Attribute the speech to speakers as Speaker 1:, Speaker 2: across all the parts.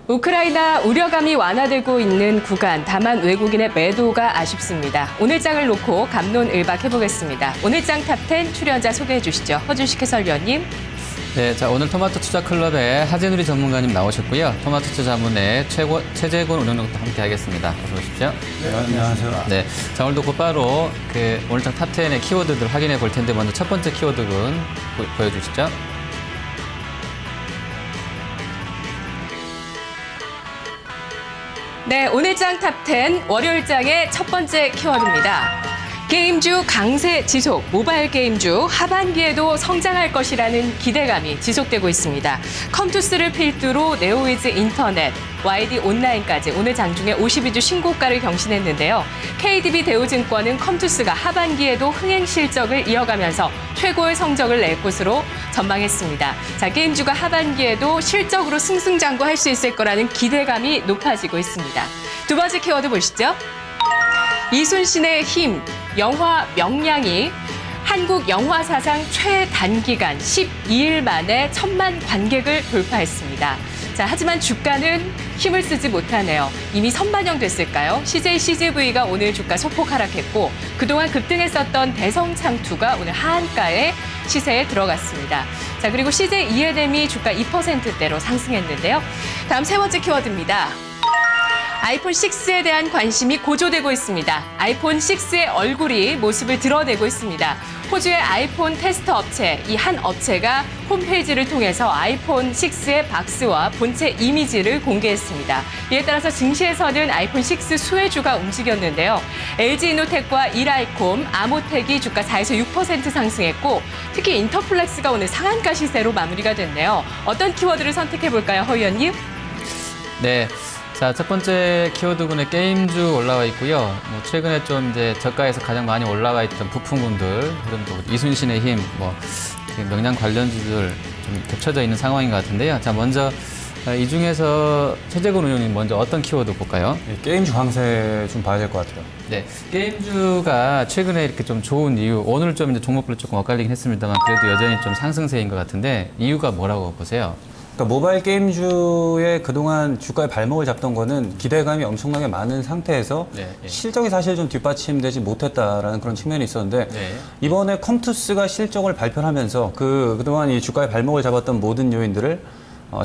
Speaker 1: 우크라이나 우려감이 완화되고 있는 구간, 다만 외국인의 매도가 아쉽습니다. 오늘 장을 놓고 갑론을박해보겠습니다. 오늘 장 탑10 출연자 소개해 주시죠. 허준식 해설위원님.
Speaker 2: 네, 자 오늘 토마토 투자 클럽의 하재누리 전문가님 나오셨고요. 토마토 투자문의 최재곤 운영력도 함께 하겠습니다. 어서 오십시오.
Speaker 3: 네, 안녕하세요.
Speaker 2: 네, 자 오늘도 곧바로 오늘 장 탑10의 키워드들 확인해 볼 텐데 먼저 첫 번째 키워드는 보여주시죠.
Speaker 1: 네, 오늘 장 탑10 월요일 장의 첫 번째 키워드입니다. 게임주 강세 지속, 모바일 게임주 하반기에도 성장할 것이라는 기대감이 지속되고 있습니다. 컴투스를 필두로 네오위즈 인터넷, YD 온라인까지 오늘 장중에 52주 신고가를 경신했는데요. KDB 대우증권은 컴투스가 하반기에도 흥행 실적을 이어가면서 최고의 성적을 낼 것으로 전망했습니다. 자, 게임주가 하반기에도 실적으로 승승장구할 수 있을 거라는 기대감이 높아지고 있습니다. 두 번째 키워드 보시죠. 이순신의 힘, 영화 명량이 한국 영화 사상 최단기간 12일 만에 1000만 관객을 돌파했습니다. 자, 하지만 주가는 힘을 쓰지 못하네요. 이미 선반영됐을까요? CJ, CGV가 오늘 주가 소폭 하락했고 그동안 급등했었던 대성창투가 오늘 하한가의 시세에 들어갔습니다. 자, 그리고 CJ 이해댐이 주가 2%대로 상승했는데요. 다음 세 번째 키워드입니다. 아이폰 6에 대한 관심이 고조되고 있습니다. 아이폰 6의 얼굴이 모습을 드러내고 있습니다. 호주의 아이폰 테스트 업체, 이 한 업체가 홈페이지를 통해서 아이폰 6의 박스와 본체 이미지를 공개했습니다. 이에 따라서 증시에서는 아이폰 6 수혜주가 움직였는데요. LG이노텍과 이라이콤, 아모텍이 주가 4에서 6% 상승했고 특히 인터플렉스가 오늘 상한가 시세로 마무리가 됐네요. 어떤 키워드를 선택해볼까요, 허 의원님?
Speaker 2: 네. 자, 첫 번째 키워드군의 게임주 올라와 있고요. 뭐 최근에 좀 이제 저가에서 가장 많이 올라와 있던 부품군들, 그런 또 이순신의 힘, 명량 관련주들 좀 겹쳐져 있는 상황인 것 같은데요. 자, 먼저 이 중에서 최재곤 의원님 먼저 어떤 키워드 볼까요?
Speaker 3: 네, 게임주 강세 좀 봐야 될 것 같아요.
Speaker 2: 네, 게임주가 최근에 이렇게 좀 좋은 이유, 오늘 좀 이제 종목별로 조금 엇갈리긴 했습니다만 그래도 여전히 좀 상승세인 것 같은데 이유가 뭐라고 보세요?
Speaker 3: 그러니까 모바일 게임주의 그동안 주가의 발목을 잡던 거는 기대감이 엄청나게 많은 상태에서 실적이 사실 좀 뒷받침되지 못했다라는 그런 측면이 있었는데 이번에 컴투스가 실적을 발표하면서 그동안 이 주가의 발목을 잡았던 모든 요인들을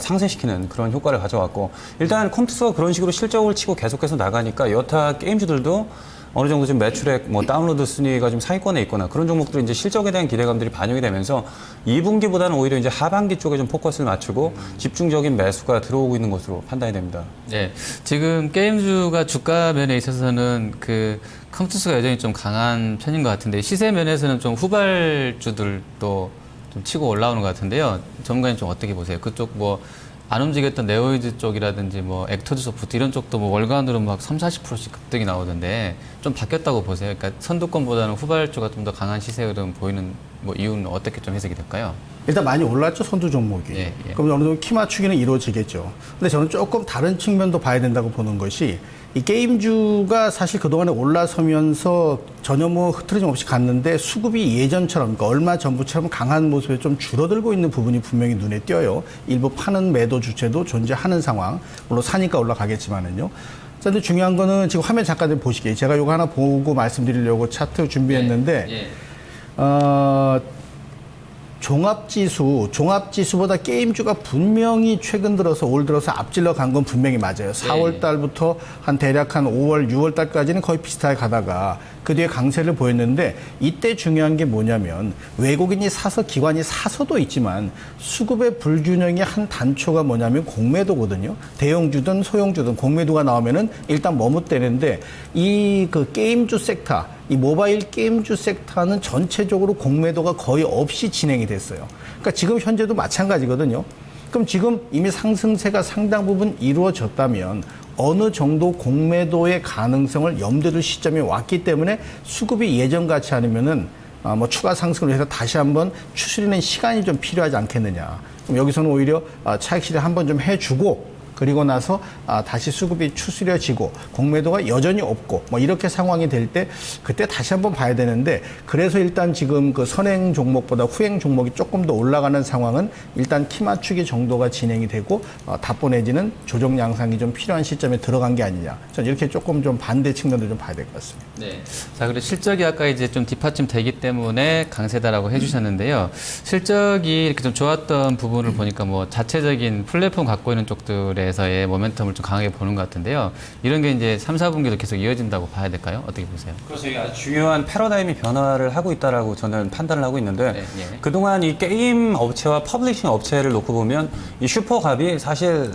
Speaker 3: 상쇄시키는 그런 효과를 가져왔고 일단 컴투스가 그런 식으로 실적을 치고 계속해서 나가니까 여타 게임주들도 어느 정도 좀 매출액, 다운로드 순위가 좀 상위권에 있거나 그런 종목들이 이제 실적에 대한 기대감들이 반영이 되면서 2분기보다는 오히려 이제 하반기 쪽에 좀 포커스를 맞추고 집중적인 매수가 들어오고 있는 것으로 판단이 됩니다.
Speaker 2: 네. 지금 게임주가 주가 면에 있어서는 컴투스가 여전히 좀 강한 편인 것 같은데 시세 면에서는 좀 후발주들도 좀 치고 올라오는 것 같은데요. 전문가님 좀 어떻게 보세요? 그쪽 안 움직였던 네오이즈 쪽이라든지 액터즈 소프트 이런 쪽도 월간으로 막 30~40%씩 급등이 나오던데 좀 바뀌었다고 보세요. 그러니까 선두권보다는 후발주가 좀 더 강한 시세 흐름 보이는 이유는 어떻게 좀 해석이 될까요?
Speaker 4: 일단 많이 올랐죠, 선두 종목이.
Speaker 2: 예.
Speaker 4: 그럼 어느 정도 키 맞추기는 이루어지겠죠. 근데 저는 조금 다른 측면도 봐야 된다고 보는 것이 이 게임주가 사실 그동안에 올라서면서 전혀 흐트러짐 없이 갔는데 수급이 예전처럼, 그러니까 얼마 전부처럼 강한 모습에 좀 줄어들고 있는 부분이 분명히 눈에 띄어요. 일부 파는 매도 주체도 존재하는 상황. 물론 사니까 올라가겠지만은요. 자, 근데 중요한 거는 지금 화면 잠깐 보시게요. 제가 이거 하나 보고 말씀드리려고 차트 준비했는데, 종합지수보다 게임주가 분명히 최근 들어서 올 들어서 앞질러 간 건 분명히 맞아요. 4월 달부터 대략 한 5월, 6월 달까지는 거의 비슷하게 가다가 그 뒤에 강세를 보였는데 이때 중요한 게 뭐냐면 외국인이 사서 기관이 사서도 있지만 수급의 불균형의 한 단초가 뭐냐면 공매도거든요. 대형주든 소형주든 공매도가 나오면은 일단 머뭇대는데 이 게임주 섹터, 이 모바일 게임주 섹터는 전체적으로 공매도가 거의 없이 진행이 됐어요. 그러니까 지금 현재도 마찬가지거든요. 그럼 지금 이미 상승세가 상당 부분 이루어졌다면 어느 정도 공매도의 가능성을 염두에 둘 시점이 왔기 때문에 수급이 예전같이 않으면은 추가 상승을 해서 다시 한번 추스리는 시간이 좀 필요하지 않겠느냐. 그럼 여기서는 오히려 차익 실현 한번 좀 해주고 그리고 나서 다시 수급이 추스려지고 공매도가 여전히 없고 뭐 이렇게 상황이 될 때 그때 다시 한번 봐야 되는데 그래서 일단 지금 그 선행 종목보다 후행 종목이 조금 더 올라가는 상황은 일단 키 맞추기 정도가 진행이 되고 답보 내지는 조정 양상이 좀 필요한 시점에 들어간 게 아니냐. 저는 이렇게 조금 좀 반대 측면도 좀 봐야 될 것 같습니다.
Speaker 2: 네. 자, 그리고 실적이 아까 이제 좀 뒷받침 되기 때문에 강세다라고 해주셨는데요. 실적이 이렇게 좀 좋았던 부분을 보니까 뭐 자체적인 플랫폼 갖고 있는 쪽들에서의 모멘텀을 좀 강하게 보는 것 같은데요. 이런 게 이제 3, 4분기도 계속 이어진다고 봐야 될까요? 어떻게 보세요?
Speaker 3: 그래서 이게 아주 중요한 패러다임이 변화를 하고 있다라고 저는 판단을 하고 있는데
Speaker 2: 네, 예.
Speaker 3: 그동안 이 게임 업체와 퍼블리싱 업체를 놓고 보면 이 슈퍼갑이 사실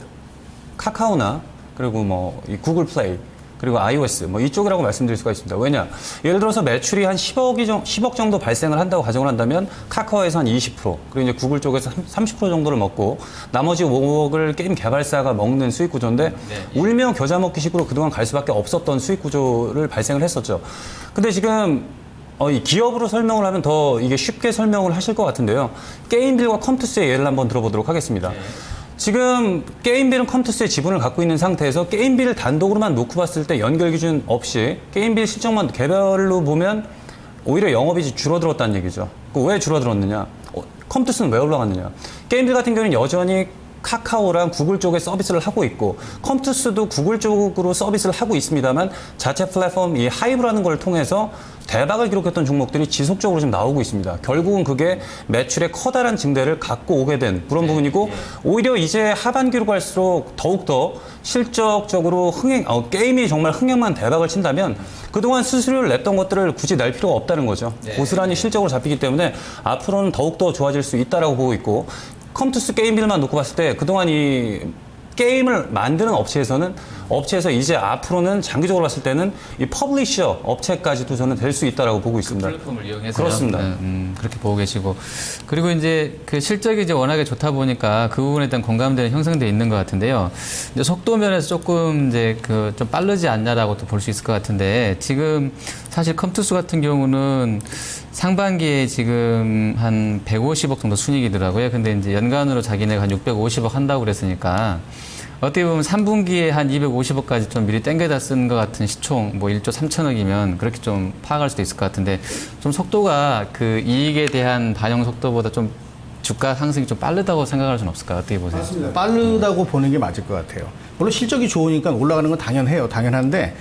Speaker 3: 카카오나 그리고 뭐 이 구글 플레이 그리고 iOS 뭐 이쪽이라고 말씀드릴 수가 있습니다. 왜냐? 예를 들어서 매출이 한 10억 정도 발생을 한다고 가정을 한다면 카카오에서 한 20% 그리고 이제 구글 쪽에서 30% 정도를 먹고 나머지 5억을 게임 개발사가 먹는 수익 구조인데 울며 겨자 먹기식으로 그동안 갈 수밖에 없었던 수익 구조를 발생을 했었죠. 근데 지금 이 기업으로 설명을 하면 더 이게 쉽게 설명을 하실 것 같은데요. 게임빌과 컴투스의 예를 한번 들어보도록 하겠습니다. 지금 게임빌은 컴투스의 지분을 갖고 있는 상태에서 게임빌 단독으로만 놓고 봤을 때 연결 기준 없이 게임빌 실적만 개별로 보면 오히려 영업이익이 줄어들었다는 얘기죠. 왜 줄어들었느냐? 컴투스는 왜 올라갔느냐? 게임빌 같은 경우는 여전히 카카오랑 구글 쪽에 서비스를 하고 있고 컴투스도 구글 쪽으로 서비스를 하고 있습니다만 자체 플랫폼 이 하이브라는 걸 통해서 대박을 기록했던 종목들이 지속적으로 지금 나오고 있습니다. 결국은 그게 매출의 커다란 증대를 갖고 오게 된 그런 부분이고 오히려 이제 하반기로 갈수록 더욱더 실적적으로 게임이 정말 흥행만 대박을 친다면 그동안 수수료를 냈던 것들을 굳이 낼 필요가 없다는 거죠. 고스란히 실적으로 잡히기 때문에 앞으로는 더욱더 좋아질 수 있다라고 보고 있고 컴투스 게임빌만 놓고 봤을 때 그동안 이 게임을 만드는 업체에서 이제 앞으로는 장기적으로 봤을 때는 이 퍼블리셔 업체까지도 저는 될 수 있다라고 보고 있습니다.
Speaker 2: 플랫폼을 이용해서
Speaker 3: 그렇습니다.
Speaker 2: 그렇게 보고 계시고 그리고 이제 그 실적이 이제 워낙에 좋다 보니까 그 부분에 대한 공감대는 형성돼 있는 것 같은데요. 이제 속도 면에서 조금 이제 그 좀 빠르지 않냐라고 또 볼 수 있을 것 같은데 지금 사실 컴투스 같은 경우는 상반기에 지금 한 150억 정도 순이익이더라고요. 근데 이제 연간으로 자기네가 한 650억 한다고 그랬으니까 어떻게 보면 3분기에 한 250억까지 좀 미리 땡겨다 쓴 것 같은 시총 뭐 1조 3천억이면 그렇게 좀 파악할 수도 있을 것 같은데 좀 속도가 그 이익에 대한 반영 속도보다 좀 주가 상승이 좀 빠르다고 생각할 수는 없을까요? 어떻게 보세요?
Speaker 4: 맞습니다. 빠르다고 보는 게 맞을 것 같아요. 물론 실적이 좋으니까 올라가는 건 당연한데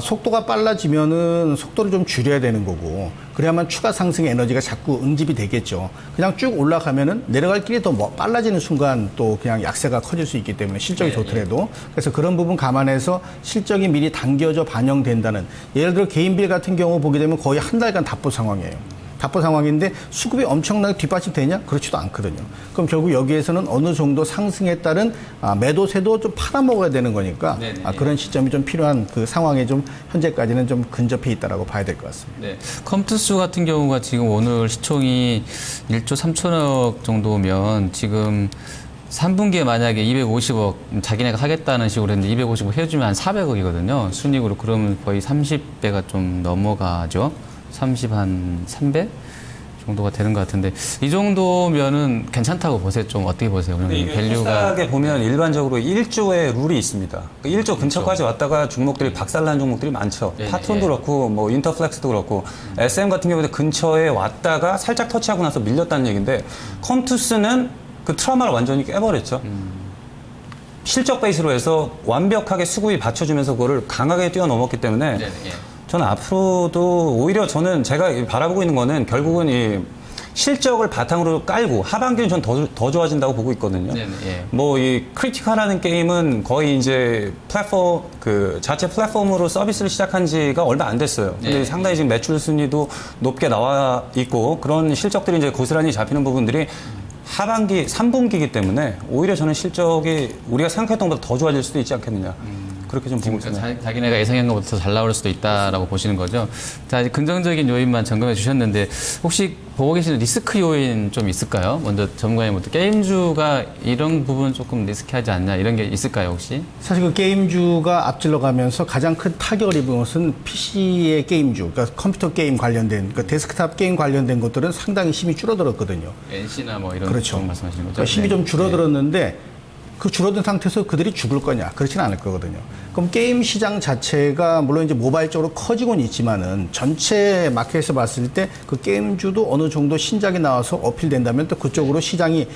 Speaker 4: 속도가 빨라지면은 속도를 좀 줄여야 되는 거고 그래야만 추가 상승의 에너지가 자꾸 응집이 되겠죠. 그냥 쭉 올라가면은 내려갈 길이 더 빨라지는 순간 또 그냥 약세가 커질 수 있기 때문에 실적이 좋더라도 그래서 그런 부분 감안해서 실적이 미리 당겨져 반영된다는 예를 들어 개인빌 같은 경우 보게 되면 거의 한 달간 답보 상황이에요. 답보 상황인데 수급이 엄청나게 뒷받침되냐? 그렇지도 않거든요. 그럼 결국 여기에서는 어느 정도 상승에 따른 매도세도 좀 팔아먹어야 되는 거니까 그런 시점이 좀 필요한 그 상황에 좀 현재까지는 좀 근접해 있다라고 봐야 될 것 같습니다.
Speaker 2: 네. 컴투스 같은 경우가 지금 오늘 시총이 1조 3천억 정도면 지금 3분기에 만약에 250억 자기네가 하겠다는 식으로 했는데 250억 해주면 한 400억이거든요. 순익으로 그러면 거의 30배가 좀 넘어가죠. 30한 3배 정도가 되는 것 같은데 이 정도면은 괜찮다고 보세요. 좀 어떻게 보세요?
Speaker 3: 밸류가 코스닥에 보면 일반적으로 1조의 룰이 있습니다. 1조 근처까지 왔다가 종목들이 박살난 종목들이 많죠. 파트론도 그렇고 뭐 인터플렉스도 그렇고 SM 같은 경우는 근처에 왔다가 살짝 터치하고 나서 밀렸다는 얘기인데 컴투스는 그 트라우마를 완전히 깨버렸죠. 실적 베이스로 해서 완벽하게 수급이 받쳐주면서 그거를 강하게 뛰어넘었기 때문에 저는 앞으로도 오히려 제가 바라보고 있는 거는 결국은 이 실적을 바탕으로 깔고 하반기는 전 더 좋아진다고 보고 있거든요. 뭐 이 크리티컬하는 게임은 거의 이제 플랫폼 그 자체 플랫폼으로 서비스를 시작한 지가 얼마 안 됐어요. 근데 상당히 지금 매출 순위도 높게 나와 있고 그런 실적들이 이제 고스란히 잡히는 부분들이 하반기 3분기이기 때문에 오히려 저는 실적이 우리가 생각했던 것보다 더 좋아질 수도 있지 않겠느냐. 그렇게 좀 보고 있습니다.
Speaker 2: 자기네가 예상한 것보다 더 잘 나올 수도 있다라고 보시는 거죠. 자, 이제 긍정적인 요인만 점검해 주셨는데 혹시 보고 계시는 리스크 요인 좀 있을까요? 먼저 전문가님부터 게임주가 이런 부분 조금 리스키하지 않냐 이런 게 있을까요 혹시?
Speaker 4: 사실 그 게임주가 앞질러 가면서 가장 큰 타격을 입은 것은 PC의 게임주, 그러니까 컴퓨터 게임 관련된, 그러니까 데스크탑 게임 관련된 것들은 상당히 힘이 줄어들었거든요.
Speaker 2: NC나 뭐 이런
Speaker 4: 그렇죠.
Speaker 2: 말씀하시는 거죠?
Speaker 4: 그러니까 힘이 좀 줄어들었는데 그 줄어든 상태에서 그들이 죽을 거냐? 그렇지는 않을 거거든요. 그럼 게임 시장 자체가 물론 이제 모바일적으로 커지고는 있지만은 전체 마켓에서 봤을 때 그 게임주도 어느 정도 신작이 나와서 어필된다면 또 그쪽으로 시장이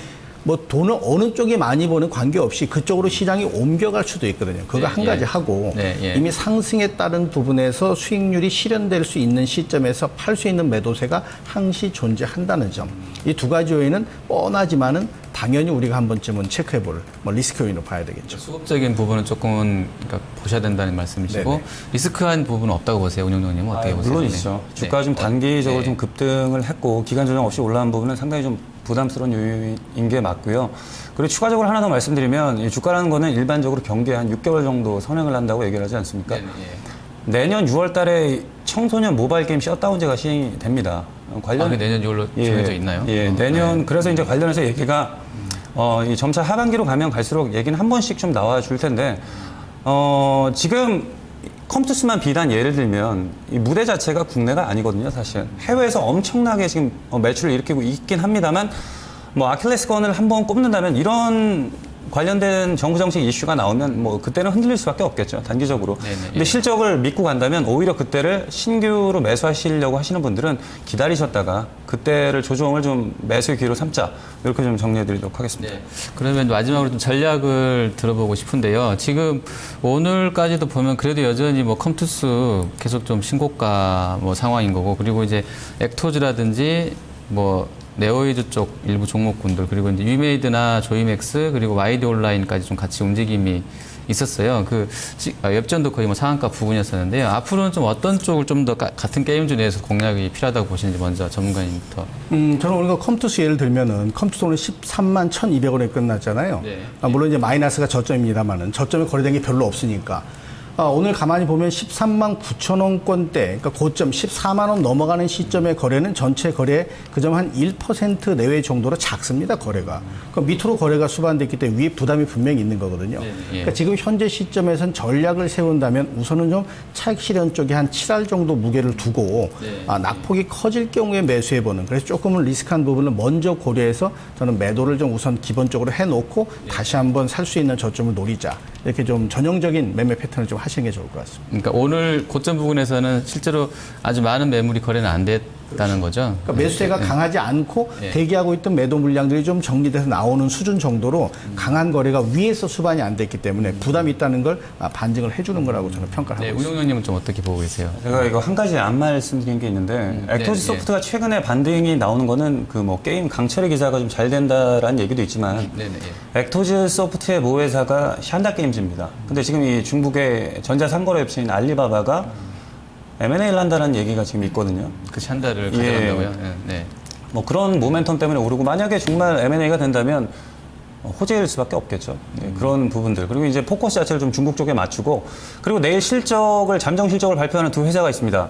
Speaker 4: 뭐 돈을 어느 쪽이 많이 버는 관계없이 그쪽으로 시장이 옮겨갈 수도 있거든요. 그거 한 가지 하고 이미 상승에 따른 부분에서 수익률이 실현될 수 있는 시점에서 팔 수 있는 매도세가 항시 존재한다는 점. 이 두 가지 요인은 뻔하지만은 당연히 우리가 한 번쯤은 체크해볼 뭐 리스크 요인으로 봐야 되겠죠.
Speaker 2: 수급적인 부분은 조금은 그러니까 보셔야 된다는 말씀이시고
Speaker 4: 네네.
Speaker 2: 리스크한 부분은 없다고 보세요, 운영장님은 어떻게 보세요?
Speaker 3: 물론 있죠. 주가 좀 단기적으로 좀 급등을 했고 기간 조정 없이 올라온 부분은 상당히 좀 부담스러운 요인인 게 맞고요. 그리고 추가적으로 하나 더 말씀드리면 이 주가라는 거는 일반적으로 경기에 한 6개월 정도 선행을 한다고 얘기를 하지 않습니까? 내년 6월 달에 청소년 모바일 게임 셧다운제가 시행이 됩니다.
Speaker 2: 관련 내년 6월로 정해져 있나요?
Speaker 3: 예, 내년 그래서 이제 관련해서 얘기가 이 점차 하반기로 가면 갈수록 얘기는 한 번씩 좀 나와 줄 텐데 지금 컴투스만 비단 예를 들면 이 무대 자체가 국내가 아니거든요, 사실. 해외에서 엄청나게 지금 매출을 일으키고 있긴 합니다만 뭐 아킬레스건을 한번 꼽는다면 이런 관련된 정부 정책 이슈가 나오면 뭐 그때는 흔들릴 수밖에 없겠죠, 단기적으로. 근데 실적을 믿고 간다면 오히려 그때를 신규로 매수하시려고 하시는 분들은 기다리셨다가 그때를 조정을 좀 매수의 기회로 삼자, 이렇게 좀 정리해드리도록 하겠습니다.
Speaker 2: 그러면 마지막으로 좀 전략을 들어보고 싶은데요. 지금 오늘까지도 보면 그래도 여전히 뭐 컴투스 계속 좀 신고가 뭐 상황인 거고, 그리고 이제 액토즈라든지 뭐 네오이즈 쪽 일부 종목군들, 그리고 이제 위메이드나 조이맥스, 그리고 YD 온라인까지 좀 같이 움직임이 있었어요. 웹전도 거의 뭐 상한가 부근이었었는데요. 앞으로는 좀 어떤 쪽을 좀 더 같은 게임주 내에서 공략이 필요하다고 보시는지 먼저 전문가님부터.
Speaker 4: 저는 오늘 컴투스 예를 들면은 컴투스 오늘 13만 1,200원에 끝났잖아요. 물론 이제 마이너스가 저점입니다만은 저점에 거래된 게 별로 없으니까. 오늘 가만히 보면 13만 9천 원권대, 그러니까 고점 14만 원 넘어가는 시점의 거래는 전체 거래 그점 한 1% 내외 정도로 작습니다, 거래가. 그러니까 밑으로 거래가 수반됐기 때문에 위에 부담이 분명히 있는 거거든요. 그러니까 지금 현재 시점에선 전략을 세운다면 우선은 좀 차익 실현 쪽에 한 7할 정도 무게를 두고 낙폭이 커질 경우에 매수해보는, 그래서 조금은 리스크한 부분을 먼저 고려해서 저는 매도를 좀 우선 기본적으로 해놓고 다시 한번 살 수 있는 저점을 노리자. 이렇게 좀 전형적인 매매 패턴을 좀 하시는 게 좋을 것 같습니다.
Speaker 2: 그러니까 오늘 고점 부분에서는 실제로 아주 많은 매물이 거래는 안 됐다는 거죠.
Speaker 4: 그러니까 매수세가 강하지 않고 대기하고 있던 매도 물량들이 좀 정리돼서 나오는 수준 정도로 강한 거래가 위에서 수반이 안 됐기 때문에 부담이 있다는 걸 반증을 해주는 거라고 저는 평가를 하고 있습니다.
Speaker 2: 운용장님은 좀 어떻게 보고 계세요?
Speaker 3: 제가 이거 한 가지 안 말씀드린 게 있는데 액토즈 소프트가 최근에 반등이 나오는 거는 그 뭐 게임 강철의 기사가 좀 잘 된다라는 얘기도 있지만 액토즈 소프트의 모회사가 샨다 게임즈입니다. 근데 지금 이 중국의 전자상거래 웹체인 알리바바가 M&A를 한다는 얘기가 지금 있거든요.
Speaker 2: 그 샨다를 가져간다고요?
Speaker 3: 뭐 그런 모멘텀 때문에 오르고, 만약에 정말 M&A가 된다면 호재일 수밖에 없겠죠. 그런 부분들. 그리고 이제 포커스 자체를 좀 중국 쪽에 맞추고, 그리고 내일 잠정 실적을 발표하는 두 회사가 있습니다.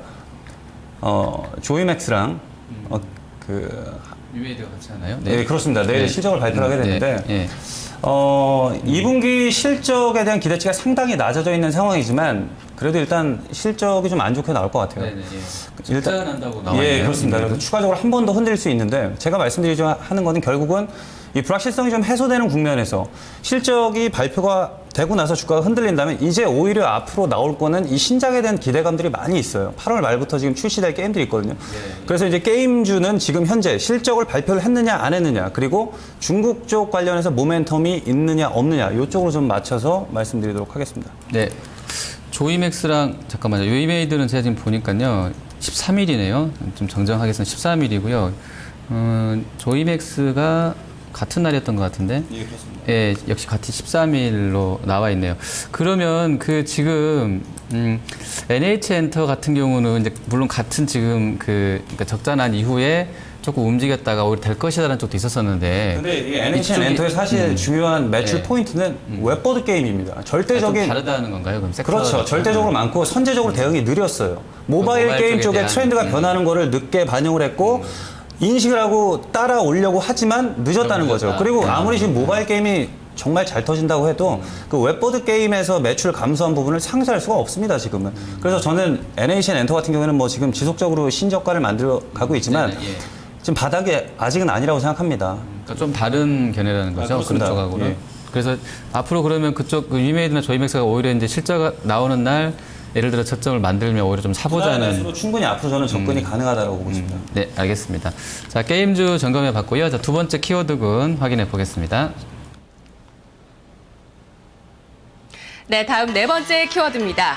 Speaker 3: 조이맥스랑
Speaker 2: 위메이드가 같이 하나요?
Speaker 3: 네, 그렇습니다. 내일 실적을 발표하게 되는데 2분기 실적에 대한 기대치가 상당히 낮아져 있는 상황이지만 그래도 일단 실적이 좀 안 좋게 나올 것 같아요.
Speaker 2: 일단 한다고 나와요.
Speaker 3: 예, 그렇습니다. 그래서 추가적으로 한 번 더 흔들 수 있는데, 제가 말씀드리려 하는 거는 결국은 이 불확실성이 좀 해소되는 국면에서 실적이 발표가 되고 나서 주가가 흔들린다면 이제 오히려 앞으로 나올 거는 이 신작에 대한 기대감들이 많이 있어요. 8월 말부터 지금 출시될 게임들이 있거든요. 그래서 이제 게임주는 지금 현재 실적을 발표를 했느냐 안 했느냐, 그리고 중국 쪽 관련해서 모멘텀이 있느냐 없느냐, 이쪽으로 좀 맞춰서 말씀드리도록 하겠습니다.
Speaker 2: 네. 조이맥스랑 잠깐만요. 위메이드는 제가 지금 보니까요. 13일이네요. 좀 정정하겠습니다. 13일이고요. 조이맥스가 같은 날이었던 것 같은데.
Speaker 3: 예, 그렇습니다.
Speaker 2: 예, 역시 같이 13일로 나와 있네요. 그러면 지금 NH엔터 같은 경우는 이제 물론 같은 지금 그러니까 적자 난 이후에 조금 움직였다가 오히려 될 것이라는 쪽도 있었었는데.
Speaker 3: 근데 이 NH엔터의 사실 중요한 매출 포인트는 웹보드 게임입니다. 절대적인.
Speaker 2: 좀 다르다는 건가요? 그럼
Speaker 3: 그렇죠. 절대적으로 많고 선제적으로 대응이 느렸어요. 모바일 게임 쪽에 트렌드가 변하는 거를 늦게 반영을 했고 인식을 하고 따라오려고 하지만 늦었다는 거죠. 그리고 아무리 지금 모바일 게임이 정말 잘 터진다고 해도 그 웹보드 게임에서 매출 감소한 부분을 상쇄할 수가 없습니다, 지금은. 그래서 저는 NH엔터 같은 경우에는 뭐 지금 지속적으로 신저가를 만들어 가고 있지만 지금 바닥이 아직은 아니라고 생각합니다.
Speaker 2: 그러니까 좀 다른 견해라는 거죠. 그런 쪽하고는. 그래서 앞으로 그러면 그쪽 그 위메이드나 조이맥스가 오히려 이제 실자가 나오는 날 예를 들어 저점을 만들면 오히려 좀 사보자는.
Speaker 3: 충분히 앞으로 저는 접근이 가능하다고 보고 있습니다.
Speaker 2: 네, 알겠습니다. 자, 게임주 점검해 봤고요. 자, 두 번째 키워드군 확인해 보겠습니다.
Speaker 1: 네, 다음 네 번째 키워드입니다.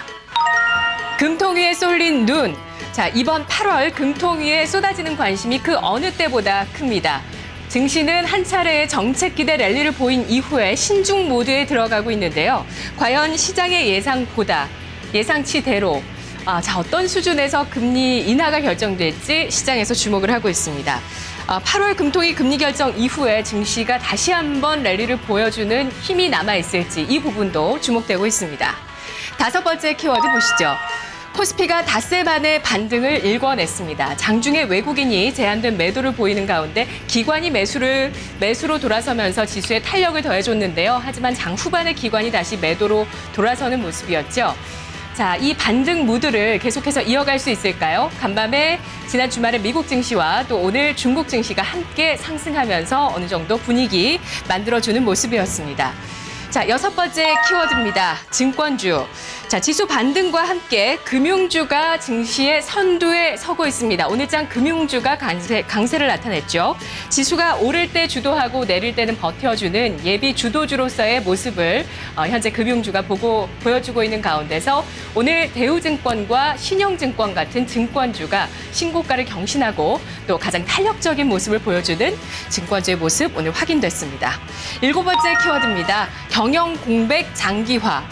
Speaker 1: 금통위에 쏠린 눈. 자, 이번 8월 금통위에 쏟아지는 관심이 그 어느 때보다 큽니다. 증시는 한 차례의 정책 기대 랠리를 보인 이후에 신중 모드에 들어가고 있는데요. 과연 시장의 예상치대로 자, 어떤 수준에서 금리 인하가 결정될지 시장에서 주목을 하고 있습니다. 8월 금통위 금리 결정 이후에 증시가 다시 한번 랠리를 보여주는 힘이 남아있을지 이 부분도 주목되고 있습니다. 다섯 번째 키워드 보시죠. 코스피가 닷새 만에 반등을 일궈냈습니다. 장중에 외국인이 제한된 매도를 보이는 가운데 기관이 매수로 돌아서면서 지수에 탄력을 더해줬는데요. 하지만 장 후반에 기관이 다시 매도로 돌아서는 모습이었죠. 자, 이 반등 무드를 계속해서 이어갈 수 있을까요? 간밤에 지난 주말에 미국 증시와 또 오늘 중국 증시가 함께 상승하면서 어느 정도 분위기 만들어주는 모습이었습니다. 자, 여섯 번째 키워드입니다. 증권주. 자, 지수 반등과 함께 금융주가 증시의 선두에 서고 있습니다. 오늘장 금융주가 강세를 나타냈죠. 지수가 오를 때 주도하고 내릴 때는 버텨주는 예비 주도주로서의 모습을 현재 금융주가 보여주고 있는 가운데서 오늘 대우증권과 신영증권 같은 증권주가 신고가를 경신하고 또 가장 탄력적인 모습을 보여주는 증권주의 모습 오늘 확인됐습니다. 일곱 번째 키워드입니다. 경영 공백 장기화.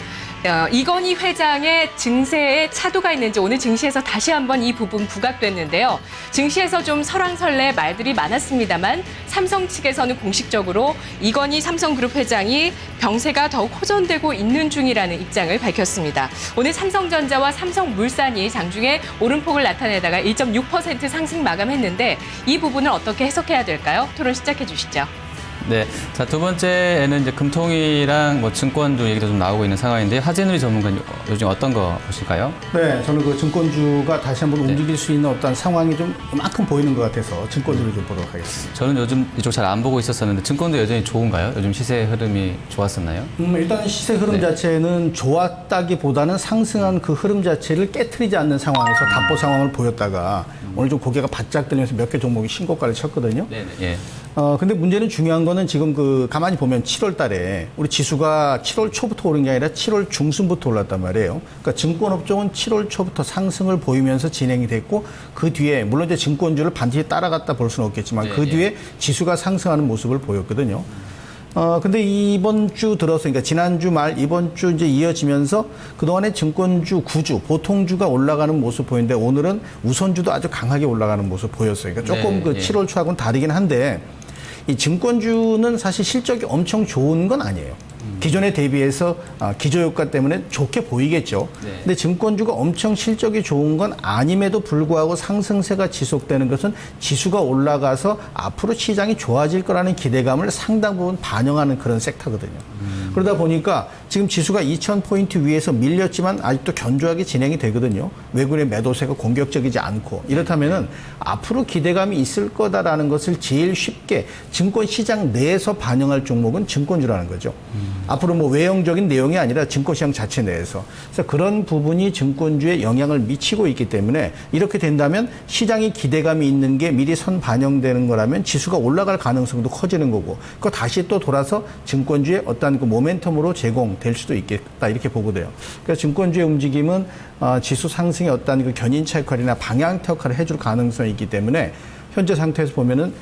Speaker 1: 이건희 회장의 증세에 차도가 있는지 오늘 증시에서 다시 한번 이 부분 부각됐는데요. 증시에서 좀 설왕설래 말들이 많았습니다만 삼성 측에서는 공식적으로 이건희 삼성그룹 회장이 병세가 더욱 호전되고 있는 중이라는 입장을 밝혔습니다. 오늘 삼성전자와 삼성물산이 장중에 오름폭을 나타내다가 1.6% 상승 마감했는데 이 부분을 어떻게 해석해야 될까요? 토론 시작해 주시죠.
Speaker 2: 네. 자, 두 번째는 이제 금통위랑 뭐 증권주 얘기도 좀 나오고 있는 상황인데 하진우리 전문가님 요즘 어떤 거 보실까요?
Speaker 4: 네, 저는 그 증권주가 다시 한번 움직일 수 있는 어떤 상황이 좀 이만큼 보이는 것 같아서 증권주를 좀 보도록 하겠습니다.
Speaker 2: 저는 요즘 이쪽 잘 안 보고 있었었는데 증권도 여전히 좋은가요? 요즘 시세 흐름이 좋았었나요?
Speaker 4: 일단 시세 흐름 자체는 좋았다기보다는 상승한 그 흐름 자체를 깨트리지 않는 상황에서 답보 상황을 보였다가 오늘 좀 고개가 바짝 들면서 몇 개 종목이 신고가를 쳤거든요.
Speaker 2: 네. 예.
Speaker 4: 근데 문제는 중요한 거는 지금 가만히 보면 7월 달에 우리 지수가 7월 초부터 오른 게 아니라 7월 중순부터 올랐단 말이에요. 그러니까 증권업종은 7월 초부터 상승을 보이면서 진행이 됐고 그 뒤에 물론 이제 증권주를 반드시 따라갔다 볼 수는 없겠지만 그 뒤에 지수가 상승하는 모습을 보였거든요. 근데 이번 주 들어서, 그러니까 지난주 말, 이번 주 이제 이어지면서 그동안에 증권주, 구주, 보통주가 올라가는 모습 보이는데 오늘은 우선주도 아주 강하게 올라가는 모습 보였어요. 그러니까 조금 7월 초하고는 다르긴 한데 이 증권주는 사실 실적이 엄청 좋은 건 아니에요. 기존에 대비해서 기저효과 때문에 좋게 보이겠죠. 근데 증권주가 엄청 실적이 좋은 건 아님에도 불구하고 상승세가 지속되는 것은 지수가 올라가서 앞으로 시장이 좋아질 거라는 기대감을 상당 부분 반영하는 그런 섹터거든요. 그러다 보니까 지금 지수가 2,000포인트 위에서 밀렸지만 아직도 견조하게 진행이 되거든요. 외국인의 매도세가 공격적이지 않고. 이렇다면은 앞으로 기대감이 있을 거다라는 것을 제일 쉽게 증권 시장 내에서 반영할 종목은 증권주라는 거죠. 앞으로 뭐 외형적인 내용이 아니라 증권시장 자체 내에서. 그래서 그런 부분이 증권주에 영향을 미치고 있기 때문에 이렇게 된다면 시장이 기대감이 있는 게 미리 선 반영되는 거라면 지수가 올라갈 가능성도 커지는 거고 그거 다시 또 돌아서 증권주의 어떤 그 모멘텀으로 제공될 수도 있겠다 이렇게 보거든요. 그래서 증권주의 움직임은 지수 상승의 어떤 그 견인차 역할이나 방향타 역할을 해줄 가능성이 있기 때문에 현재 상태에서 보면은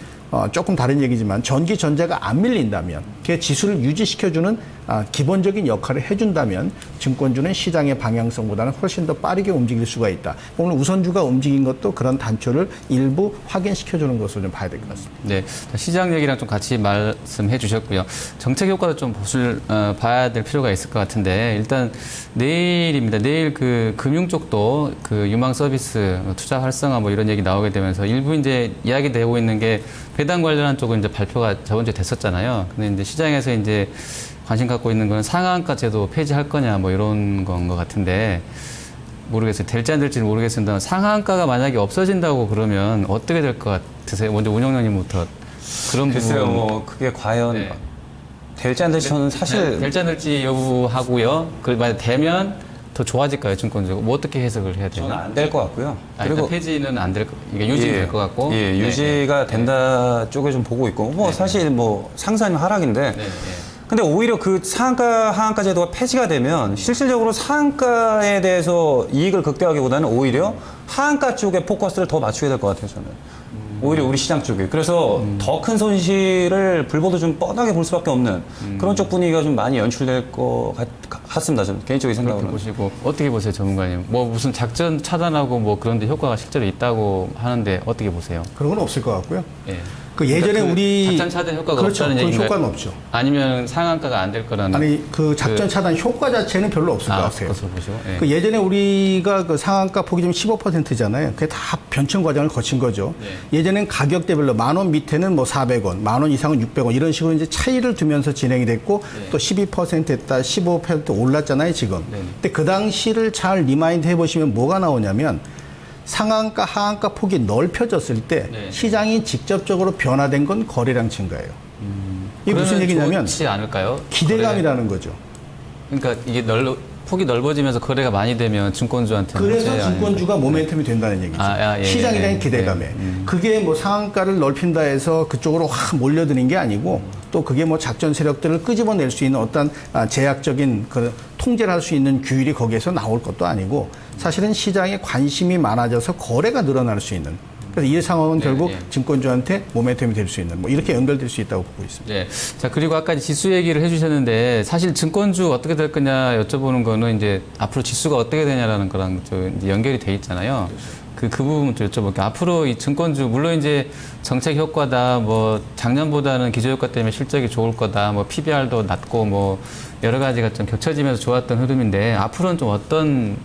Speaker 4: 조금 다른 얘기지만 전기 전자가 안 밀린다면 그 지수를 유지시켜주는 기본적인 역할을 해준다면 증권주는 시장의 방향성보다는 훨씬 더 빠르게 움직일 수가 있다. 오늘 우선주가 움직인 것도 그런 단초를 일부 확인시켜주는 것으로 좀 봐야 될 것 같습니다.
Speaker 2: 네, 시장 얘기랑 좀 같이 말씀해 주셨고요. 정책 효과도 좀 봐야 될 필요가 있을 것 같은데 일단 내일입니다. 내일 그 금융 쪽도 그 유망 서비스, 투자 활성화 뭐 이런 얘기 나오게 되면서 일부 이제 이야기되고 있는 게 배당 관련한 쪽은 이제 발표가 저번 주에 됐었잖아요. 근데 이제 시장에서 이제 관심 갖고 있는 건 상한가 제도 폐지할 거냐 뭐 이런 건 것 같은데 모르겠어요. 될지 안 될지는 모르겠습니다. 상한가가 만약에 없어진다고 그러면 어떻게 될 것 같으세요? 먼저 운영장님부터 그런
Speaker 3: 글쎄요,
Speaker 2: 부분.
Speaker 3: 뭐 그게 과연 될지 안 될지 저는 사실
Speaker 2: 될지 안 될지 여부하고요. 만약 되면 더 좋아질까요, 증권주가? 뭐 어떻게 해석을 해야
Speaker 3: 저는
Speaker 2: 되나?
Speaker 3: 안 될 것 같고요.
Speaker 2: 그리고 폐지는 안 될 거, 이게 유지될 것 같고.
Speaker 3: 예,
Speaker 2: 네,
Speaker 3: 유지가 된다 쪽에 좀 보고 있고, 뭐 사실 뭐 상사님 하락인데. 근데 오히려 그 상한가, 하한가 제도가 폐지가 되면 실질적으로 상한가에 대해서 이익을 극대화하기보다는 오히려 하한가 쪽에 포커스를 더 맞추게 될 것 같아요, 저는. 오히려 우리 시장 쪽에. 그래서 더 큰 손실을 불보도 좀 뻔하게 볼 수밖에 없는 그런 쪽 분위기가 좀 많이 연출될 것 같습니다, 저는 개인적인
Speaker 2: 그렇게
Speaker 3: 생각으로는.
Speaker 2: 보시고 어떻게 보세요, 전문가님? 뭐 무슨 작전 차단하고 뭐 그런데 효과가 실제로 있다고 하는데 어떻게 보세요?
Speaker 4: 그런 건 없을 것 같고요.
Speaker 2: 예.
Speaker 4: 그 예전에
Speaker 2: 그러니까
Speaker 4: 우리
Speaker 2: 작전 차단 효과가
Speaker 4: 그렇죠.
Speaker 2: 없다는
Speaker 4: 그런
Speaker 2: 얘기인가요?
Speaker 4: 효과는 없죠.
Speaker 2: 아니면 상한가가 안 될 거라는
Speaker 4: 아니 그 작전 차단 효과 자체는 별로 없을 것 같아요.
Speaker 2: 그것을 보시고. 예.
Speaker 4: 그 예전에 우리가 그 상한가 폭이 좀 15%잖아요. 그게 다 변천 과정을 거친 거죠. 예전엔 가격대별로 10,000원 밑에는 뭐 400원, 10,000원 이상은 600원 이런 식으로 이제 차이를 두면서 진행이 됐고 또 12% 했다, 15% 올랐잖아요, 지금. 근데 그 당시를 잘 리마인드 해보시면 뭐가 나오냐면 상한가, 하한가 폭이 넓혀졌을 때 시장이 직접적으로 변화된 건 거래량 증가예요. 이게 무슨 얘기냐면
Speaker 2: 좋지 않을까요?
Speaker 4: 기대감이라는 거죠.
Speaker 2: 그러니까 이게 폭이 넓어지면서 거래가 많이 되면 증권주한테는
Speaker 4: 그래서
Speaker 2: 문제
Speaker 4: 증권주가 모멘텀이 된다는 얘기죠.
Speaker 2: 예,
Speaker 4: 시장에 대한
Speaker 2: 예,
Speaker 4: 기대감에. 그게 뭐 상한가를 넓힌다 해서 그쪽으로 확 몰려드는 게 아니고 또 그게 뭐 작전 세력들을 끄집어낼 수 있는 어떤 제약적인 그 통제를 할 수 있는 규율이 거기에서 나올 것도 아니고 사실은 시장에 관심이 많아져서 거래가 늘어날 수 있는 그래서 이 상황은 결국 증권주한테 모멘텀이 될 수 있는 뭐 이렇게 연결될 수 있다고 보고 있습니다.
Speaker 2: 네. 자, 그리고 아까 지수 얘기를 해주셨는데 사실 증권주 어떻게 될 거냐 여쭤보는 거는 이제 앞으로 지수가 어떻게 되냐라는 거랑 이제 연결이 돼 있잖아요. 그 부분 좀 여쭤볼게요. 앞으로 이 증권주, 물론 이제 정책 효과다, 뭐 작년보다는 기저효과 때문에 실적이 좋을 거다, 뭐 PBR도 낮고 뭐 여러 가지가 좀 겹쳐지면서 좋았던 흐름인데 앞으로는 좀 어떤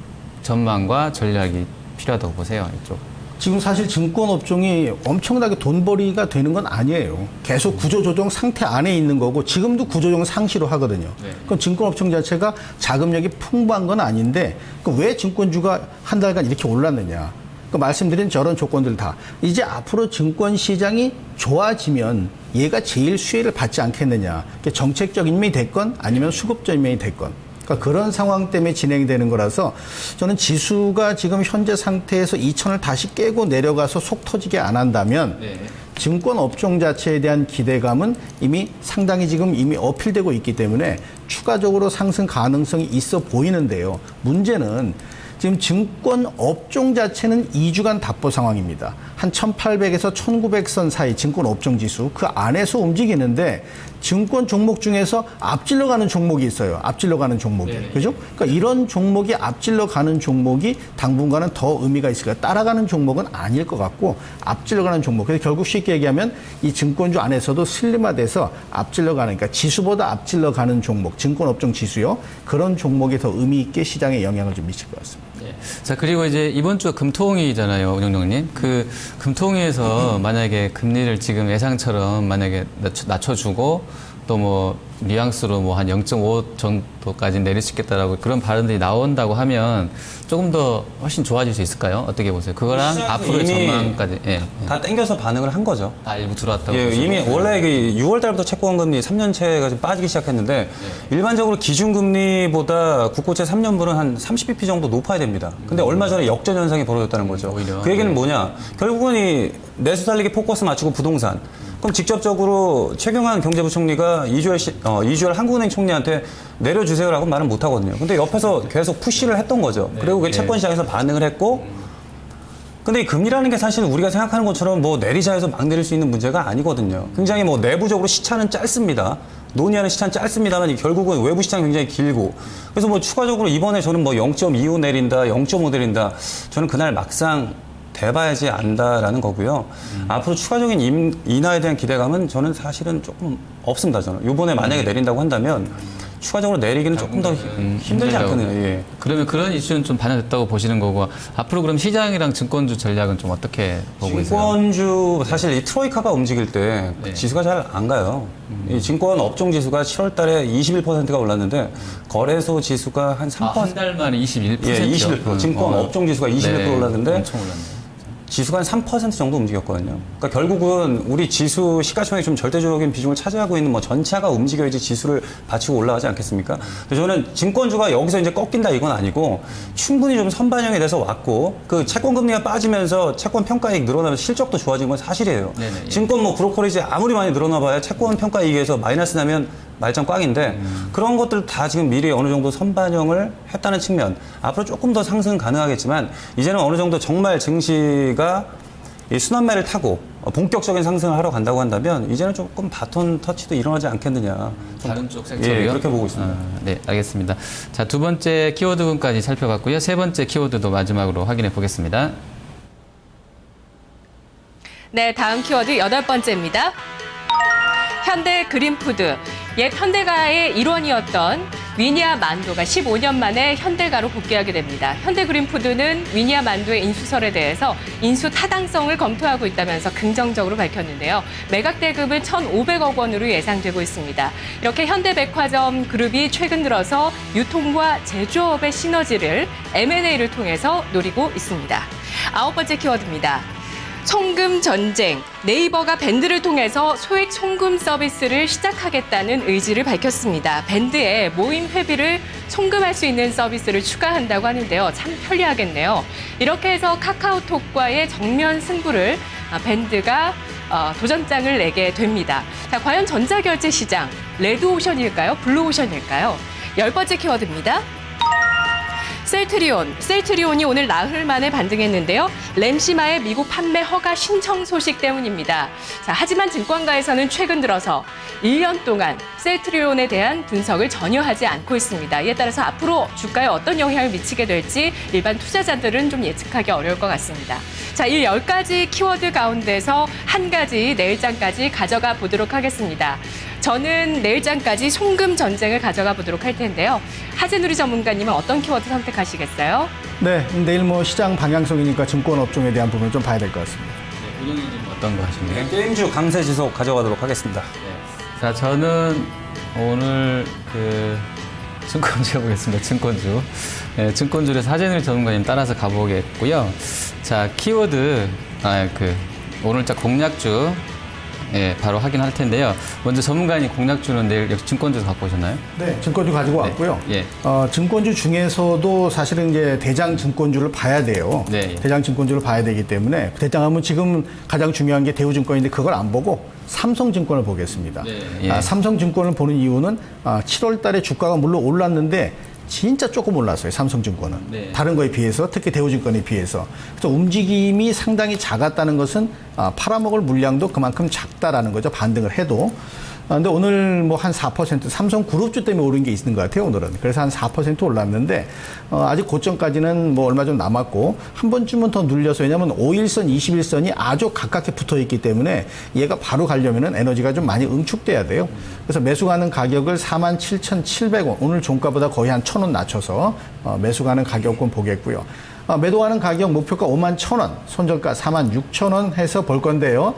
Speaker 2: 전망과 전략이 필요하다고 보세요, 이쪽?
Speaker 4: 지금 사실 증권 업종이 엄청나게 돈벌이가 되는 건 아니에요. 계속 구조조정 상태 안에 있는 거고 지금도 구조조정 상시로 하거든요. 그럼 증권 업종 자체가 자금력이 풍부한 건 아닌데 왜 증권주가 한 달간 이렇게 올랐느냐. 말씀드린 저런 조건들 다 이제 앞으로 증권 시장이 좋아지면 얘가 제일 수혜를 받지 않겠느냐. 정책적 인명이 됐건 아니면 수급적 인명이 됐건. 그러니까 그런 상황 때문에 진행이 되는 거라서 저는 지수가 지금 현재 상태에서 2,000을 다시 깨고 내려가서 속 터지게 안 한다면 증권 업종 자체에 대한 기대감은 이미 상당히 지금 이미 어필되고 있기 때문에 추가적으로 상승 가능성이 있어 보이는데요. 문제는 지금 증권 업종 자체는 2주간 답보 상황입니다. 한 1800에서 1900선 사이 증권 업종 지수 그 안에서 움직이는데 증권 종목 중에서 앞질러 가는 종목이 있어요. 앞질러 가는 종목이. 그죠? 그러니까 이런 종목이 앞질러 가는 종목이 당분간은 더 의미가 있을 거예요. 따라가는 종목은 아닐 것 같고 앞질러 가는 종목. 그래서 결국 쉽게 얘기하면 이 증권주 안에서도 슬림화돼서 앞질러 가는 그러니까 지수보다 앞질러 가는 종목, 증권 업종 지수요. 그런 종목이 더 의미 있게 시장에 영향을 좀 미칠 것 같습니다.
Speaker 2: 자, 그리고 이제 이번 주가 금통위잖아요, 운영장님. 그 금통위에서 만약에 금리를 지금 예상처럼 만약에 낮춰주고 또 뭐 뉘앙스로 뭐 한 0.5 정도까지 내릴 수 있겠다라고 그런 발언들이 나온다고 하면 조금 더 훨씬 좋아질 수 있을까요? 어떻게 보세요? 그거랑 앞으로의 전망까지.
Speaker 3: 다 땡겨서 반응을 한 거죠.
Speaker 2: 일부 들어왔다고.
Speaker 3: 이미 원래 6월 달부터 채권금리 3년채가 좀 빠지기 시작했는데 일반적으로 기준금리보다 국고채 3년물은 한 30bp 정도 높아야 됩니다. 근데 얼마 전에 역전 현상이 벌어졌다는 거죠.
Speaker 2: 오히려.
Speaker 3: 그 얘기는 뭐냐? 결국은 이 내수 살리기 포커스 맞추고 부동산. 그럼 직접적으로 최경환 경제부총리가 이주열 한국은행 총리한테 내려주세요라고 말은 못 하거든요. 근데 옆에서 계속 푸시를 했던 거죠. 그리고 그 채권 시장에서 반응을 했고 근데 이 금리라는 게 사실 우리가 생각하는 것처럼 뭐 내리자 해서 막 내릴 수 있는 문제가 아니거든요. 굉장히 뭐 내부적으로 시차는 짧습니다. 논의하는 시차는 짧습니다만 결국은 외부 시장이 굉장히 길고 그래서 뭐 추가적으로 이번에 저는 뭐 0.25 내린다, 0.5 내린다 저는 그날 막상 돼봐야지 안다라는 거고요. 앞으로 추가적인 인하에 대한 기대감은 저는 사실은 조금 없습니다. 저는 이번에 만약에 내린다고 한다면 추가적으로 내리기는 조금 더 힘들지 않겠느냐.
Speaker 2: 그러면 그런 이슈는 좀 반영됐다고 보시는 거고 앞으로 그럼 시장이랑 증권주 전략은 좀 어떻게 보고 있어요?
Speaker 3: 증권주 사실 이 트로이카가 움직일 때 지수가 잘 안 가요. 이 증권 업종 지수가 7월 달에 21%가 올랐는데 거래소 지수가 한 3%.
Speaker 2: 한 달 만에 21%.
Speaker 3: 21%. 증권 업종 지수가 21% 올랐는데
Speaker 2: 엄청 올랐네.
Speaker 3: 지수가 한 3% 정도 움직였거든요. 그러니까 결국은 우리 지수 시가총액 좀 절대적인 비중을 차지하고 있는 뭐 전차가 움직여야지 지수를 받치고 올라가지 않겠습니까? 그래서 저는 증권주가 여기서 이제 꺾인다 이건 아니고 충분히 좀 선반영이 돼서 왔고 그 채권 금리가 빠지면서 채권 평가이익 늘어나면서 실적도 좋아진 건 사실이에요.
Speaker 2: 네네, 예.
Speaker 3: 증권 뭐 브로커리지 아무리 많이 늘어나봐야 채권 평가이익에서 마이너스 나면 말짱 꽝인데 그런 것들 다 지금 미리 어느 정도 선반영을 했다는 측면 앞으로 조금 더 상승 가능하겠지만 이제는 어느 정도 정말 증시가 이 순환매를 타고 본격적인 상승을 하러 간다고 한다면 이제는 조금 바톤 터치도 일어나지 않겠느냐.
Speaker 2: 다른 쪽 섹터로요?
Speaker 3: 예, 그렇게 보고 있습니다.
Speaker 2: 네, 알겠습니다. 자, 두 번째 키워드군까지 살펴봤고요. 세 번째 키워드도 마지막으로 확인해 보겠습니다.
Speaker 1: 네, 다음 키워드 여덟 번째입니다. 현대 그린푸드. 옛 현대가의 일원이었던 위니아 만두가 15년 만에 현대가로 복귀하게 됩니다. 현대 그린푸드는 위니아 만두의 인수설에 대해서 인수 타당성을 검토하고 있다면서 긍정적으로 밝혔는데요. 매각 대금은 1,500억 원으로 예상되고 있습니다. 이렇게 현대백화점 그룹이 최근 들어서 유통과 제조업의 시너지를 M&A를 통해서 노리고 있습니다. 아홉 번째 키워드입니다. 송금 전쟁. 네이버가 밴드를 통해서 소액 송금 서비스를 시작하겠다는 의지를 밝혔습니다. 밴드에 모임 회비를 송금할 수 있는 서비스를 추가한다고 하는데요. 참 편리하겠네요. 이렇게 해서 카카오톡과의 정면 승부를 밴드가 도전장을 내게 됩니다. 자, 과연 전자결제 시장 레드오션일까요? 블루오션일까요? 열 번째 키워드입니다. 셀트리온이 오늘 나흘 만에 반등했는데요. 램시마의 미국 판매 허가 신청 소식 때문입니다. 자, 하지만 증권가에서는 최근 들어서 1년 동안 셀트리온에 대한 분석을 전혀 하지 않고 있습니다. 이에 따라서 앞으로 주가에 어떤 영향을 미치게 될지 일반 투자자들은 좀 예측하기 어려울 것 같습니다. 자, 이 10가지 키워드 가운데서 한 가지 내일장까지 가져가 보도록 하겠습니다. 저는 내일장까지 송금 전쟁을 가져가 보도록 할 텐데요. 하재누리 전문가님은 어떤 키워드 선택하시겠어요?
Speaker 4: 네, 내일 뭐 시장 방향성이니까 증권 업종에 대한 부분을 좀 봐야 될 것 같습니다.
Speaker 2: 네, 운영진님 어떤 거 하십니까?
Speaker 3: 게임주 강세 지속 가져가도록 하겠습니다.
Speaker 2: 네. 자, 저는 오늘 증권주 해보겠습니다. 증권주. 네, 증권주에서 하재누리 전문가님 따라서 가보겠고요. 자, 키워드, 오늘자 공략주. 예, 바로 확인할 텐데요. 먼저 전문가님 공략주는 내일 역시 증권주 갖고 오셨나요?
Speaker 4: 네, 증권주 가지고 왔고요.
Speaker 2: 예.
Speaker 4: 증권주 중에서도 사실은 이제 대장 증권주를 봐야 돼요.
Speaker 2: 네, 예.
Speaker 4: 대장 증권주를 봐야 되기 때문에 대장하면 지금 가장 중요한 게 대우증권인데 그걸 안 보고 삼성증권을 보겠습니다.
Speaker 2: 네, 예.
Speaker 4: 삼성증권을 보는 이유는 7월 달에 주가가 물론 올랐는데 진짜 조금 올랐어요. 삼성증권은.
Speaker 2: 네.
Speaker 4: 다른 거에 비해서 특히 대우증권에 비해서. 그래서 움직임이 상당히 작았다는 것은 팔아먹을 물량도 그만큼 작다라는 거죠. 반등을 해도. 근데 오늘 뭐 한 4% 삼성그룹주 때문에 오른 게 있는 것 같아요, 오늘은. 그래서 한 4% 올랐는데, 아직 고점까지는 뭐 얼마 좀 남았고, 한 번쯤은 더 눌려서, 왜냐면 5일선, 21선이 아주 가깝게 붙어 있기 때문에 얘가 바로 가려면은 에너지가 좀 많이 응축돼야 돼요. 그래서 매수 가는 가격을 47,700원, 오늘 종가보다 거의 한 1,000원 낮춰서 매수 가는 가격권 보겠고요. 매도하는 가격 목표가 51,000원, 손절가 46,000원 해서 볼 건데요.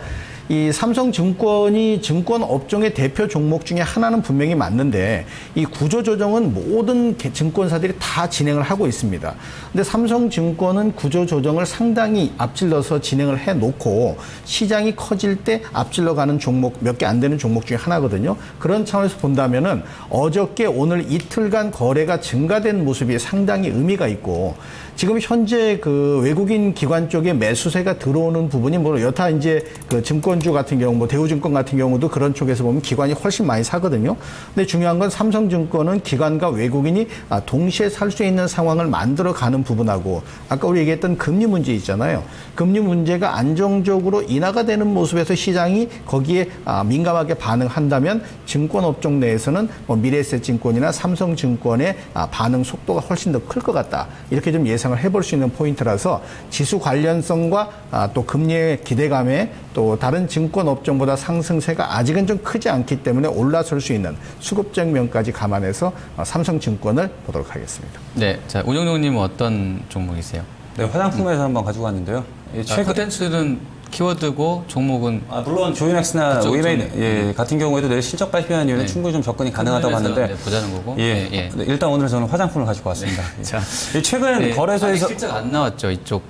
Speaker 4: 이 삼성증권이 증권 업종의 대표 종목 중에 하나는 분명히 맞는데 이 구조조정은 모든 증권사들이 다 진행을 하고 있습니다. 근데 삼성증권은 구조조정을 상당히 앞질러서 진행을 해놓고 시장이 커질 때 앞질러 가는 종목 몇 개 안 되는 종목 중에 하나거든요. 그런 차원에서 본다면은 어저께 오늘 이틀간 거래가 증가된 모습이 상당히 의미가 있고 지금 현재 그 외국인 기관 쪽에 매수세가 들어오는 부분이 뭐 여타 이제 그 증권주 같은 경우 뭐 대우증권 같은 경우도 그런 쪽에서 보면 기관이 훨씬 많이 사거든요. 근데 중요한 건 삼성증권은 기관과 외국인이 동시에 살 수 있는 상황을 만들어 가는 부분하고 아까 우리 얘기했던 금리 문제 있잖아요. 금리 문제가 안정적으로 인하가 되는 모습에서 시장이 거기에 민감하게 반응한다면 증권 업종 내에서는 뭐 미래에셋증권이나 삼성증권의 반응 속도가 훨씬 더 클 것 같다. 이렇게 좀 예상을 해볼 수 있는 포인트라서 지수 관련성과 또 금리의 기대감에 또 다른 증권 업종보다 상승세가 아직은 좀 크지 않기 때문에 올라설 수 있는 수급적 면까지 감안해서 삼성증권을 보도록 하겠습니다.
Speaker 2: 네, 자 운영용님은 어떤 종목이세요?
Speaker 3: 네, 화장품에서 한번 가지고 왔는데요. 최근
Speaker 2: 콘텐츠는 키워드고 종목은
Speaker 3: 물론 조이맥스나
Speaker 2: 그쪽,
Speaker 3: 오이메이 같은 경우에도 내일 실적 발표하는 이유는
Speaker 2: 네.
Speaker 3: 충분히 좀 접근이 가능하다고 봤는데
Speaker 2: 네, 보자는 거고.
Speaker 3: 예,
Speaker 2: 예.
Speaker 3: 네, 일단 오늘 저는 화장품을 가지고 왔습니다.
Speaker 2: 자,
Speaker 3: 최근
Speaker 2: 네,
Speaker 3: 거래소에서
Speaker 2: 아직 실적 안 나왔죠 이쪽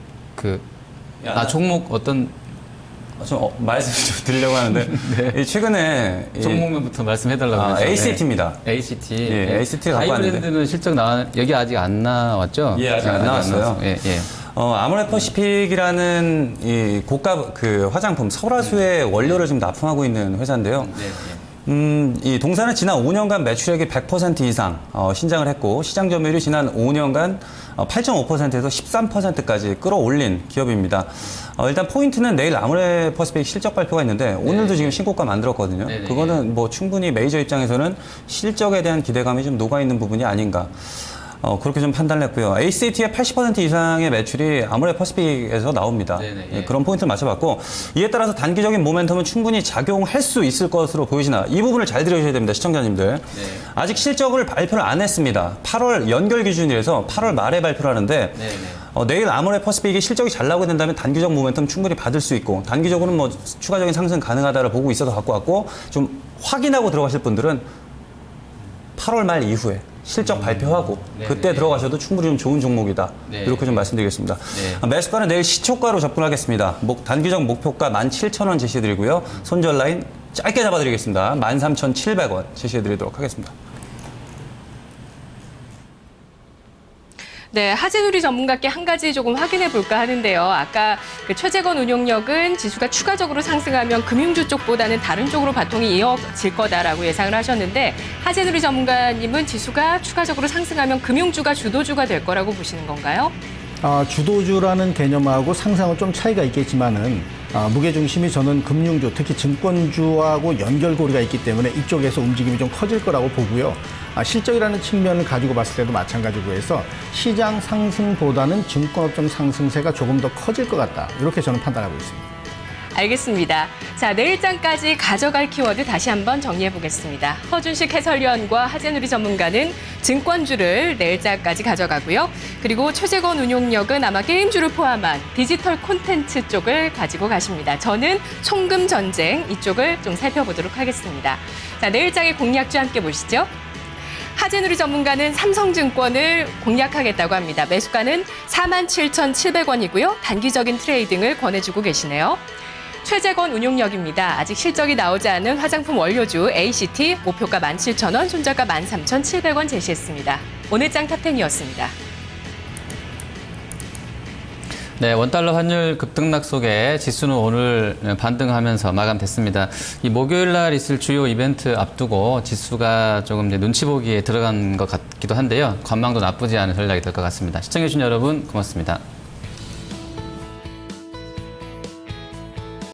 Speaker 2: 종목 어떤
Speaker 3: 말씀 좀 드리려고 하는데 이 최근에
Speaker 2: 종목명부터 말씀해달라고 해서.
Speaker 3: ACT입니다.
Speaker 2: ACT.
Speaker 3: 예, ACT가 갖고 왔는데
Speaker 2: 하이브랜드는 실적 여기 아직 안 나왔죠?
Speaker 3: 예, 아직 안 나왔어요.
Speaker 2: 예, 예.
Speaker 3: 아모레퍼시픽이라는 이 고가 그 화장품 설화수의 원료를 지금 납품하고 있는 회사인데요.
Speaker 2: 네, 예.
Speaker 3: 이 동사는 지난 5년간 매출액이 100% 이상 신장을 했고 시장 점유율이 지난 5년간 8.5%에서 13%까지 끌어올린 기업입니다. 일단 포인트는 내일 아모레퍼시픽 실적 발표가 있는데 오늘도 지금 신고가 만들었거든요. 그거는 뭐 충분히 메이저 입장에서는 실적에 대한 기대감이 좀 녹아있는 부분이 아닌가. 그렇게 좀 판단했고요. ACT의 80% 이상의 매출이 아모레퍼시픽에서 나옵니다.
Speaker 2: 예.
Speaker 3: 그런 포인트를 맞춰봤고 이에 따라서 단기적인 모멘텀은 충분히 작용할 수 있을 것으로 보이시나 이 부분을 잘 들으셔야 됩니다. 시청자님들. 아직 실적을 발표를 안 했습니다. 8월 연결 기준이라서 8월 말에 발표를 하는데 내일 아모레퍼시픽이 실적이 잘 나오게 된다면 단기적 모멘텀 충분히 받을 수 있고 단기적으로는 뭐 추가적인 상승 가능하다를 보고 있어서 갖고 왔고 좀 확인하고 들어가실 분들은 8월 말 이후에 실적 발표하고 그때 들어가셔도 충분히 좀 좋은 종목이다. 이렇게 좀 말씀드리겠습니다. 매수가는 내일 시초가로 접근하겠습니다. 단기적 목표가 17,000원 제시해드리고요. 손절 라인 짧게 잡아드리겠습니다. 13,700원 제시해드리도록 하겠습니다.
Speaker 1: 네, 하재누리 전문가께 한 가지 조금 확인해 볼까 하는데요. 아까 그 최재건 운용력은 지수가 추가적으로 상승하면 금융주 쪽보다는 다른 쪽으로 바통이 이어질 거다라고 예상을 하셨는데 하재누리 전문가님은 지수가 추가적으로 상승하면 금융주가 주도주가 될 거라고 보시는 건가요?
Speaker 4: 주도주라는 개념하고 상상은 좀 차이가 있겠지만은 무게중심이 저는 금융주, 특히 증권주하고 연결고리가 있기 때문에 이쪽에서 움직임이 좀 커질 거라고 보고요. 실적이라는 측면을 가지고 봤을 때도 마찬가지고 해서 시장 상승보다는 증권업종 상승세가 조금 더 커질 것 같다. 이렇게 저는 판단하고 있습니다.
Speaker 1: 알겠습니다. 자, 내일장까지 가져갈 키워드 다시 한번 정리해 보겠습니다. 허준식 해설위원과 하재누리 전문가는 증권주를 내일장까지 가져가고요. 그리고 최재건 운용력은 아마 게임주를 포함한 디지털 콘텐츠 쪽을 가지고 가십니다. 저는 총금 전쟁 이쪽을 좀 살펴보도록 하겠습니다. 자, 내일장의 공략주 함께 보시죠. 하재누리 전문가는 삼성증권을 공략하겠다고 합니다. 매수가는 47,700원이고요. 단기적인 트레이딩을 권해주고 계시네요. 최재건 운용력입니다. 아직 실적이 나오지 않은 화장품 원료주 ACT 목표가 17,000원, 손절가 13,700원 제시했습니다. 오늘 장 탑10이었습니다.
Speaker 2: 네, 원달러 환율 급등락 속에 지수는 오늘 반등하면서 마감됐습니다. 이 목요일 날 있을 주요 이벤트 앞두고 지수가 조금 이제 눈치 보기에 들어간 것 같기도 한데요. 관망도 나쁘지 않은 전략이 될 것 같습니다. 시청해주신 여러분 고맙습니다.